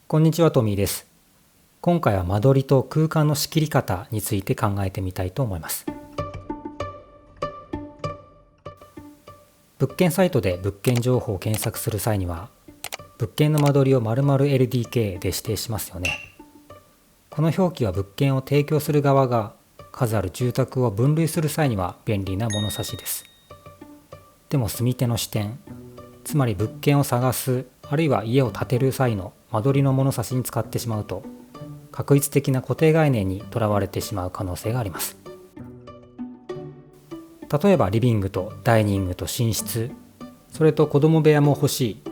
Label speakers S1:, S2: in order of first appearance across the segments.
S1: こんにちは、トミーです。今回は間取りと空間の仕切り方について考えてみたいと思います。物件サイトで物件情報を検索する際には、物件の間取りを〇〇 LDK で指定しますよね。この表記は物件を提供する側が数ある住宅を分類する際には便利な物差しです。でも住み手の視点、つまり物件を探す、あるいは家を建てる際の間取りの物差しに使ってしまうと、画一的な固定概念にとらわれてしまう可能性があります。例えばリビングとダイニングと寝室、それと子供部屋も欲しい、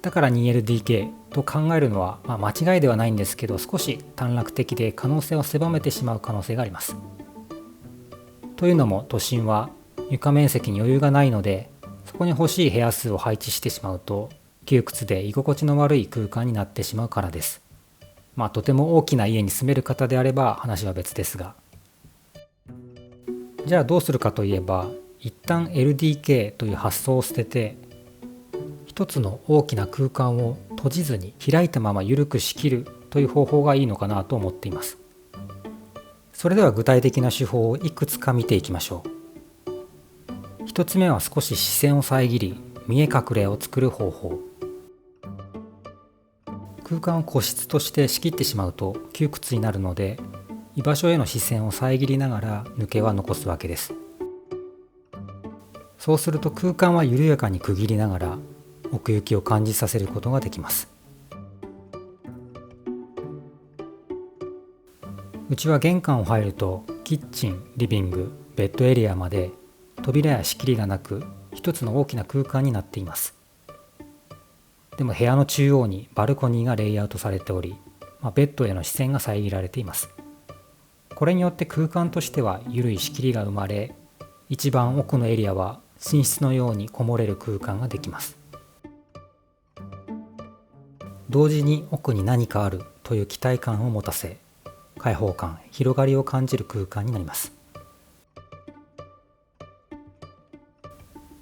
S1: だから 2LDK と考えるのは、間違いではないんですけど、少し短絡的で可能性を狭めてしまう可能性があります。というのも都心は床面積に余裕がないので、そこに欲しい部屋数を配置してしまうと窮屈で居心地の悪い空間になってしまうからです。とても大きな家に住める方であれば話は別ですが、じゃあどうするかといえば、一旦 LDK という発想を捨てて、一つの大きな空間を閉じずに開いたまま緩く仕切るという方法がいいのかなと思っています。それでは具体的な手法をいくつか見ていきましょう。一つ目は少し視線を遮り見え隠れを作る方法。空間を個室として仕切ってしまうと窮屈になるので、居場所への視線を遮りながら抜けは残すわけです。そうすると空間は緩やかに区切りながら奥行きを感じさせることができます。うちは玄関を入るとキッチン、リビング、ベッドエリアまで扉や仕切りがなく一つの大きな空間になっています。でも部屋の中央にバルコニーがレイアウトされており、ベッドへの視線が遮られています。これによって空間としては緩い仕切りが生まれ、一番奥のエリアは寝室のようにこもれる空間ができます。同時に奥に何かあるという期待感を持たせ、開放感、広がりを感じる空間になります。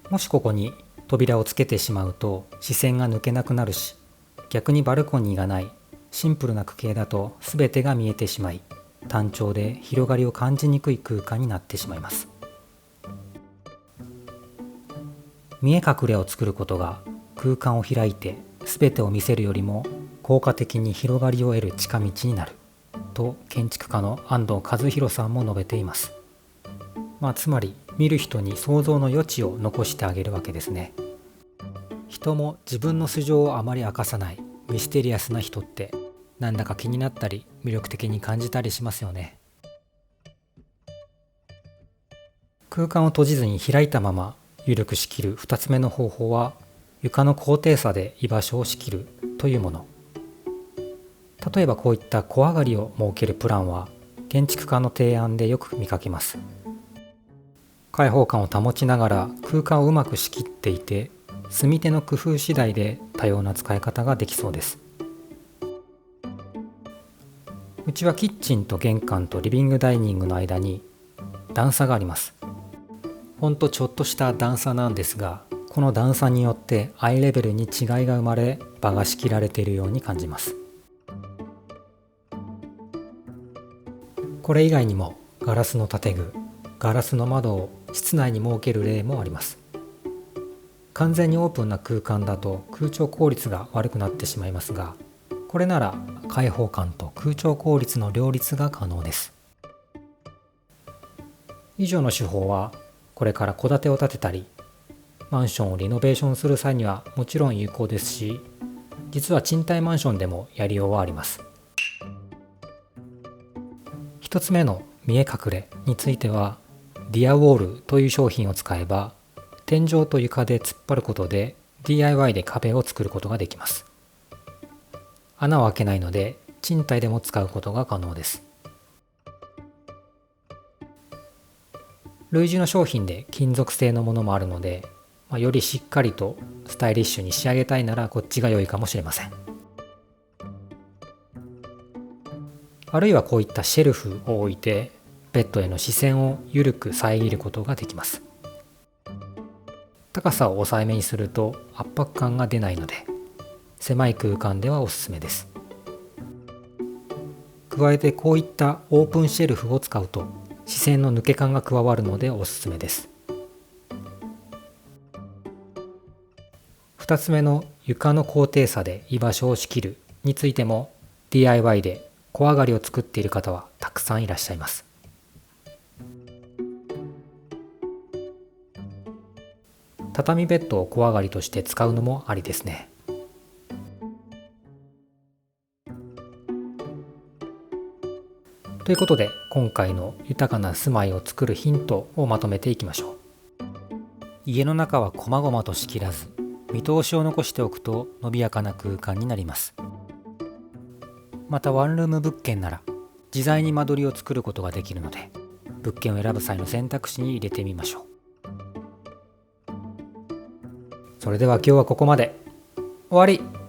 S1: もしここに扉をつけてしまうと視線が抜けなくなるし、逆にバルコニーがないシンプルな区形だと全てが見えてしまい、単調で広がりを感じにくい空間になってしまいます。見え隠れを作ることが空間を開いて全てを見せるよりも効果的に広がりを得る近道になると建築家の安藤和弘さんも述べています。つまり見る人に想像の余地を残してあげるわけですね。人も自分の素性をあまり明かさないミステリアスな人ってなんだか気になったり魅力的に感じたりしますよね。空間を閉じずに開いたまま緩く仕切る2つ目の方法は、床の高低差で居場所を仕切るというもの。例えばこういった小上がりを設けるプランは建築家の提案でよく見かけます。開放感を保ちながら空間をうまく仕切っていて、住み手の工夫次第で多様な使い方ができそうです。うちはキッチンと玄関とリビングダイニングの間に段差があります。ほんとちょっとした段差なんですが、この段差によってアイレベルに違いが生まれ、場が仕切られているように感じます。これ以外にもガラスの建具、ガラスの窓を室内に設ける例もあります。完全にオープンな空間だと空調効率が悪くなってしまいますが、これなら開放感と空調効率の両立が可能です。以上の手法はこれから戸建てを建てたりマンションをリノベーションする際にはもちろん有効ですし、実は賃貸マンションでもやりようはあります。一つ目の見え隠れについては、ディアウォールという商品を使えば天井と床で突っ張ることで DIY で壁を作ることができます。穴を開けないので賃貸でも使うことが可能です。類似の商品で金属製のものもあるので、よりしっかりとスタイリッシュに仕上げたいならこっちが良いかもしれません。あるいはこういったシェルフを置いてベッドへの視線を緩く遮ることができます。高さを抑えめにすると圧迫感が出ないので、狭い空間ではおすすめです。加えてこういったオープンシェルフを使うと視線の抜け感が加わるのでおすすめです。2つ目の床の高低差で居場所を仕切るについても DIY で小上がりを作っている方はたくさんいらっしゃいます。畳ベッドを小上がりとして使うのもありですね。ということで今回の豊かな住まいを作るヒントをまとめていきましょう。家の中は細々と仕切らず見通しを残しておくと伸びやかな空間になります。またワンルーム物件なら自在に間取りを作ることができるので物件を選ぶ際の選択肢に入れてみましょう。それでは今日はここまで。終わり。